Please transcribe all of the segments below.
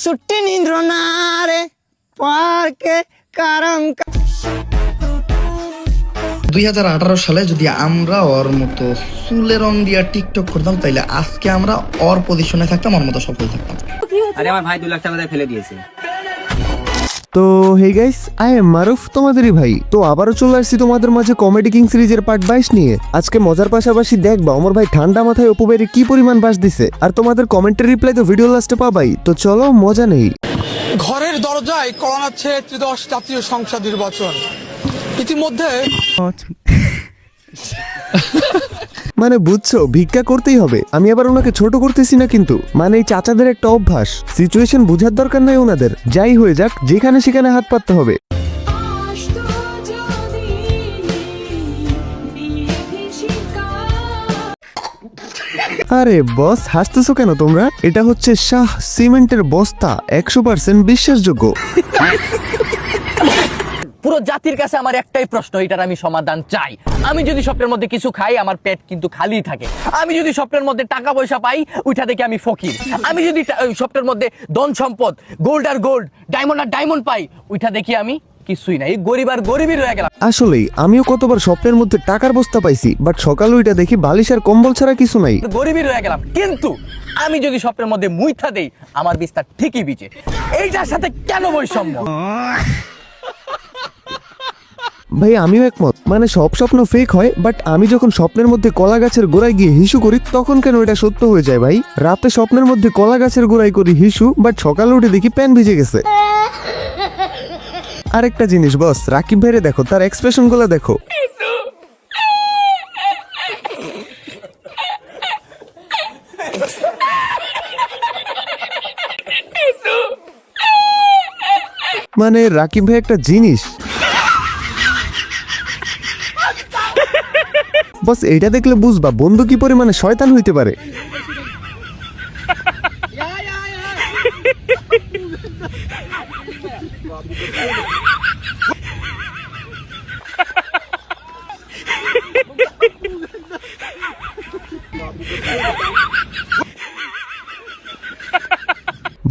ছুটি নিন্দ্র না রে পার্কে কারণ 2018 সালে যদি আমরা ওর মতো চুলে রং দিয়া টিকটক করতাম তাইলে আজকে আমরা ওর পজিশনে থাকতাম, ওর মতো সফল থাকতাম। আরে আমার ভাই 2 লাখ টাকা ফেলে দিয়েছে। তো হে গাইস, আই এম মারুফ, তোমাদেরই ভাই। তো আবারও চলে আসছি তোমাদের মাঝে কমেডি কিং সিরিজের পার্ট 22 নিয়ে। আজকে মজার পাশাপাশি দেখবা আমার ভাই ঠান্ডা মাথায় অপু ভাইয়ের কি পরিমাণ বাস দিছে, আর তোমাদের কমেন্টের রিপ্লাই তো ভিডিও লাস্টে পাবাই। তো চলো মজা নেই। ঘরের দরজায় করাচ্ছে ত্রিদশ জাতীয় সংসদ নির্বাচন ইতিমধ্যে মানে বুঝছো, ভিক্ষা করতেই হবে। আমি আবার ওনাকে ছোট করতেছি না, কিন্তু মানে এই চাচাদের একটা অভ্যাস, সিচুয়েশন বুঝার দরকার নাই ওনাদের। যাই হয়ে যাক, যেখানে সেখানে হাত পাততে হবে। আরে বস, হাসতেছো কেন তোমরা? এটা হচ্ছে শাহ সিমেন্টের বস্তা, 100% বিশ্বাসযোগ্য। পুরো জাতির কাছে আমার একটাই প্রশ্ন, এটার আমি সমাধান চাই। আমি যদি স্বপ্নের মধ্যে কিছু খাই, আমার পেট কিন্তু খালি থাকে। আমি যদি স্বপ্নের মধ্যে টাকা পয়সা পাই, ওইটা দেখে আমি ফকির। আমি যদি স্বপ্নের মধ্যে ধন সম্পদ, গোল্ড আর গোল্ড, ডায়মন্ড আর ডায়মন্ড পাই, ওইটা দেখি আমি কিছুই নাই, গরিব আর গরিবই রয়ে গেলাম। আসলেই আমিও কতবার স্বপ্নের মধ্যে টাকার বস্তা পাইছি, বাট সকালে ওইটা দেখি বালিশ আর কম্বল ছাড়া কিছু নাই, গরিবই রয়ে গেলাম। কিন্তু আমি যদি স্বপ্নের মধ্যে মুইথা দেই, আমার বিস্তার ঠিকই বিচে। এইটার সাথে কেন বৈষম্য? ভাই আমিও একমত। মানে সব স্বপ্ন ফেক হয়, বাট আমি যখন স্বপ্নের মধ্যে কলা গাছের গোড়ায় গিয়ে হিসু করি, তখন কেন এটা সত্য হয়ে যায়? ভাই রাতে স্বপ্নের মধ্যে কলা গাছের গোড়ায় করি হিসু, বাট সকালে উঠে দেখি প্যান ভিজে গেছে। আরেকটা জিনিস বস, রাকিব ভাইরে দেখো, তার এক্সপ্রেশন গুলো দেখো। মানে রাকিব ভাই একটা জিনিস। বস এইটা দেখলে বুঝবা বন্ধু কি পরিমাণে শয়তান হইতে পারে।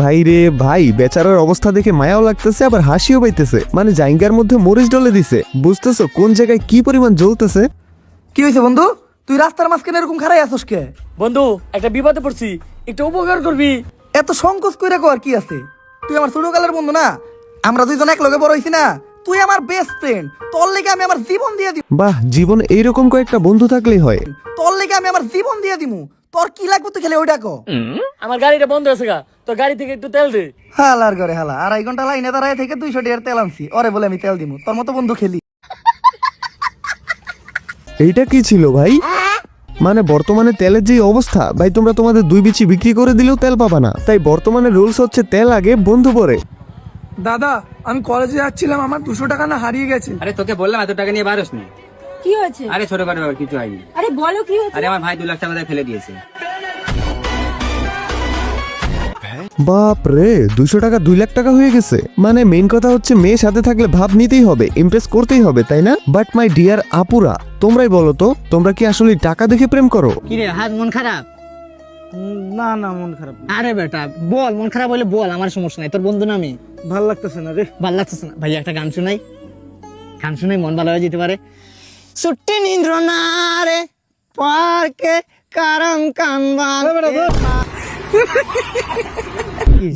ভাই রে ভাই, বেচারার অবস্থা দেখে মায়াও লাগতেছে, আবার হাসিও পাইতেছে। মানে জাইঙ্গার মধ্যে মরিচ ডলে দিছে। বুঝতেছো কোন জায়গায় কি পরিমাণ জ্বলতেছে? কি হয়েছে বন্ধু? তুই রাস্তার মাঝখানে এরকম খারাই আছিস কে? বন্ধু, একটা বিপদে পড়ছি, একটু উপকার করবি? এত সংকোচ কইরা কর কি আছে? তুই আমার ছোটকালের বন্ধু না? আমরা দুইজন এক লগে বড় হইছি না? তুই আমার বেস্ট ফ্রেন্ড, তোর লেগে আমি আমার জীবন দিয়ে দিব। বাহ, জীবন এইরকম কয়েকটা বন্ধু থাকলেই হয়। তোর লেগে আমি আমার জীবন দিয়ে দিমু। তোর কি লাগবে তুই খেলে ওইটা কো। আমার গাড়িটা বন্ধ আছে গা, তো গাড়ি থেকে একটু তেল দে। হালার ঘরে হালা, 2.5 ঘন্টা লাইনে দাঁড়ায় থেকে 200 টাকার তেল আনছি, ওরে বলে আমি তেল দিমু। তোর মতো বন্ধু খেলি? এইটা কি ছিল ভাই? মানে বর্তমানে তেলের যে অবস্থা ভাই, তোমরা তোমাদের 2 বিচি বিক্রি করে দিলেও তেল পাবা না। তাই বর্তমানে রুলস হচ্ছে তেল আগে, বন্ধু পরে। দাদা আমি কলেজে যাচ্ছিলাম, আমার 200 টাকা না হারিয়ে গেছে। আরে তোকে বললাম এত টাকা নিয়ে বারোস নি। কি হয়েছে? আরে ছোট করে ব্যাপার, কিছু হয়নি। আরে বলো কি হয়েছে? আরে আমার ভাই 2 লাখ টাকা ফেলে দিয়েছে। বাপ রে, 200 টাকা 2 লাখ টাকা হয়ে গেছে। মানে মেইন কথা হচ্ছে মেয়ে সাথে থাকলে ভাব নিতেই হবে, ইমপ্রেস করতেই হবে, তাই না? বাট মাই ডিয়ার আপুরা, তোমরাই বলো তো, তোমরা কি আসলে টাকা দেখে প্রেম করো? কি রে, হাত মন খারাপ? না না, মন খারাপ না। আরে বেটা বল, মন খারাপ হলে বল, আমার সমস্যা নাই। তোর বন্ধু না আমি। ভাল লাগতেছে না রে। ভাল লাগতেছে না? ভাই একটা গান শুনাই, গান শুনাই, মন ভালো হয়ে যেতে পারে। ছুটি নিন্দ্র না রে পার্কে কারণ কানবান।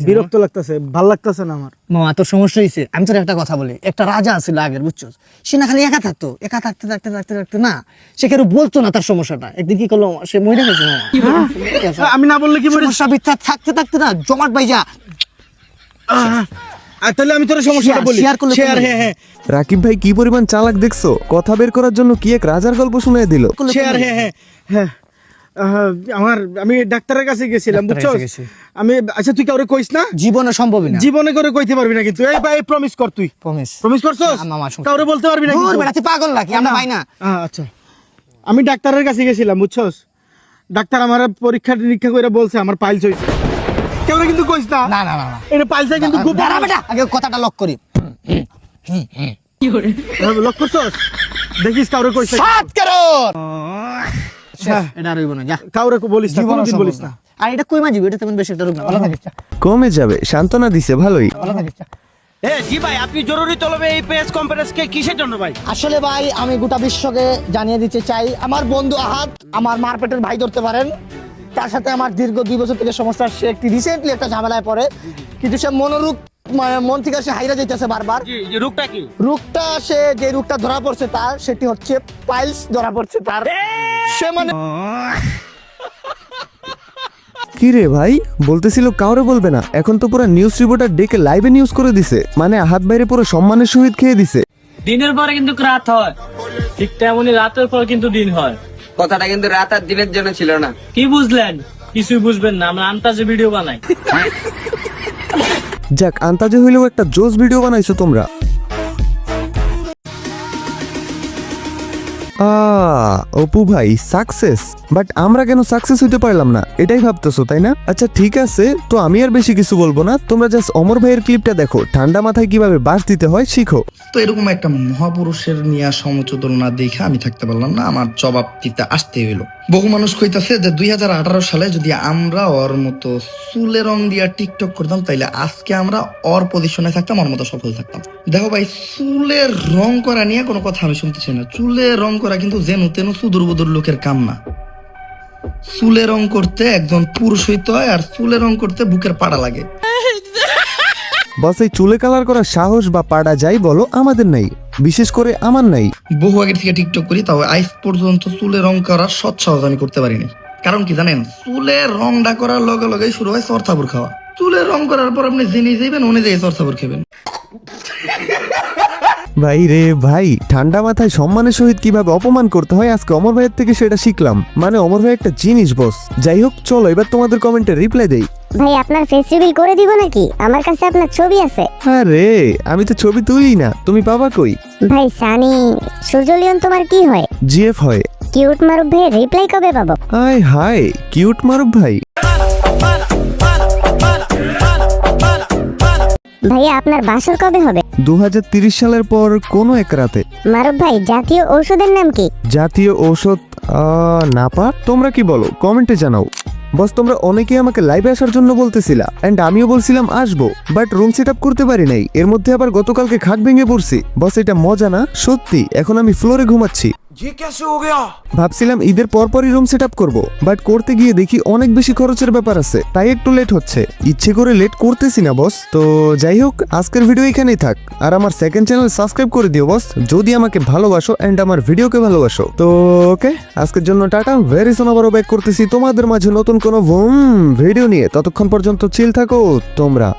বিরক্ত লাগতেছে, ভাল লাগতেছে না আমার। মামা তোর সমস্যা হয়েছে। আমি তোর একটা কথা বলি, একটা রাজা ছিল আগের, বুঝছো? সে না খালি একা থাকতো, একা থাকতে থাকতে থাকতে থাকতে না, সে কেউ বলতো না তার সমস্যাটা। একদিন কি করলো, সে মরে গেছে। আমি না বললে কি সমস্যা মিথ্যা থাকতে থাকতে না জমাট ভাই যা। তাহলে আমি তোর সমস্যাটা বলি। শেয়ার, হ্যাঁ হ্যাঁ। রাকিব ভাই কি পরিমাণ চালাক দেখছো? কথা বের করার জন্য কি এক রাজার গল্প শুনিয়ে দিল। শেয়ার, হ্যাঁ হ্যাঁ হ্যাঁ। আমি ডাক্তারের কাছে গেছিলাম, বুঝছো? আমি, আচ্ছা তুই কাউরে কইস না, জীবনে সম্ভব না, জীবনে করে কইতে পারবি না কিন্তু। এই ভাই প্রমিস কর, তুই প্রমিস করছস? কাউরে বলতে পারবি না কিন্তু। তুই পাগল নাকি? আমরা ভাই না। আচ্ছা, আমি ডাক্তারের কাছে গেছিলাম, বুঝছস? ডাক্তার আমার পরীক্ষা নিরীক্ষা করে বলছে আমার পাইলস হইছে। কেউ কিন্তু কইস না। না না না, এটা পাইলসে কিন্তু খুব দাঁড়া বেটা, আগে কথাটা লক করি। লক করছস? দেখিস কাউরে কইস। 7 কারণ হ্যাঁ। এটা আর হইব না, যা। কাউরে বলিস না, জীবনও কোনোদিন সম্ভব বলিস না। না। আর এটা কই মাজিব, এটা তেমন বেশি একটা রোগ না, ভালো থাকিস, যা। কমে যাবে, সান্ত্বনা দিছে ভালোই। ভালো থাকিস, যা। জি ভাই, আপনি জরুরি তলবে এই প্রেস কনফারেন্সকে কিসের জন্য ভাই? আসলে ভাই আমি গোটা বিশ্বকে জানিয়ে দিতে চাই, আমার বন্ধু আহাদ আমার মারপেটের ভাই ধরতে পারেন, তার সাথে আমার দীর্ঘ 2 বছর থেকে সমস্যা। সে একটি রিসেন্টলি একটা ঝামেলায় পড়ে, কিন্তু সে মনোরোগ, মন থেকে সে হাইরা যাইতেছে বারবার। জি, রোগটা কি? রোগটা, সে যে রোগটা ধরা পড়ছে তার, সেটি হচ্ছে পাইলস ধরা পড়ছে তার। সে মানে কি রে ভাই, বলতেছিল কাউরে বলবে না, এখন তো পুরো নিউজ রিপোর্টার ডেকে লাইভে নিউজ করে দিছে, মানে আহাত বাইরে পুরো সম্মানের সহিত খেয়ে দিছে। দিনের পরে কিন্তু রাত হয়, ঠিক তেমনি রাতের পর কিন্তু দিন হয়। কথাটা কিন্তু রাত আর দিনের জন্য ছিল না। কি বুঝলেন? কিছুই বুঝবেন না, আমরা আন্তাজে ভিডিও বানাই। যাক, আন্তাজে হইলেও একটা জোস ভিডিও বানাইছো তোমরা। অপু ভাই সাকসেস, বাট আমরা কেন সাকসেস হইতে পারলাম না এটাই ভাবতেছো, তাই না? আচ্ছা ঠিক আছে, তো আমি আর বেশি কিছু বলবো না, তোমরা জাস্ট অমর ভাইয়ের ক্লিপটা দেখো, ঠান্ডা মাথায় কিভাবে বাস দিতে হয় শিখো। তো এরকম একটা মহাপুরুষের নিয়ে সমচোদনা দেখে আমি থাকতে পারলাম না, আমার জবাব দিতে আসতে হইলো। বহু মানুষ কইতাছে যে 2018 সালে যদি আমরা ওর মতো চুলে রং দিয়া টিকটক করতাম তাইলে আজকে আমরা ওর পজিশনে থাকতাম, ওর মতো সফল থাকতাম। দেখো ভাই, চুলের রং করা নিয়ে কোনো কথা আমি শুনতেছি না। চুলে রং করা কিন্তু যেন তেন সুদূর বুদুর লোকের কাম না। চুলে রং করতে একজন পুরুষ হইতে হয়, আর চুলে রং করতে বুকের পাড়া লাগে। বস এই চুলে কালার করার সাহস বা পাড়া যাই বলো আমাদের নাই, বিশেষ করে আমার নাই। বহু আগের থেকে টিকটক করি, তাও আজ পর্যন্ত চুলে রং করার সৎ সাহস আমি করতে পারিনি। কারণ কি জানেন, চুলের রংটা করার লগে লগে শুরু হয় চরথাপুর খাওয়া। চুলের রং করার পর আপনি জেনে যাইবেন, অনুযায়ী চরথাপুর খাবেন। ভাই রে ভাই, ঠান্ডা মাথায় সম্মানের সহিত কিভাবে অপমান করতে হয় আজকে অমর ভাইয়ের থেকে সেটা শিখলাম। মানে অমর ভাই একটা জিনিস বস। যাই হোক, চলো এবার তোমাদের কমেন্টে রিপ্লাই দেই। ভাই আপনার ফেস রিভিল করে দিব নাকি? আমার কাছে আপনার ছবি আছে। আরে আমি তো ছবি তুলি না, তুমি পাবা কই? ভাই সানি সূর্যলিয়ন তোমার কি হয়? জিএফ হয়। কিউট মারুফ ভাই রিপ্লাই কবে পাবো? আয় হায়, কিউট মারুফ ভাই। ভাইয়া আপনার বাসর কবে হবে? 2030 সালের পর কোনো এক রাতে। মারুফ ভাই জাতীয় ঔষধের নাম কি? জাতীয় ঔষধ নাপা। তোমরা কি বলো কমেন্টে জানাও। বস তোমরা অনেকেই আমাকে লাইভে আসার জন্য বলতেছিলা, এন্ড আমিও বলছিলাম আসবো, বাট রুম সেট আপ করতে পারি নাই। এর মধ্যে আবার গতকালকে খাট ভেঙে পড়ছি। বস এটা মজা না সত্যি, এখন আমি ফ্লোরে ঘুমাচ্ছি। ভাবছিলাম ঈদের পরপরই রুম সেট আপ করবো, বাট করতে গিয়ে দেখি অনেক বেশি খরচের ব্যাপার আছে, তাই একটু লেট হচ্ছে। ইচ্ছে করে লেট করতেছি না বস। তো যাই হোক, আজকের ভিডিও এখানেই থাক, আর আমার সেকেন্ড চ্যানেল সাবস্ক্রাইব করে দিও বস, যদি আমাকে ভালোবাসো এন্ড আমার ভিডিওকে ভালোবাসো। তো ওকে, আজকের জন্য টাটা। ভেরি সুন আবারও ব্যাক করতেছি তোমাদের মাঝে নতুন কোনো ভিডিও নিয়ে। ততক্ষণ পর্যন্ত চিল থাকো তোমরা।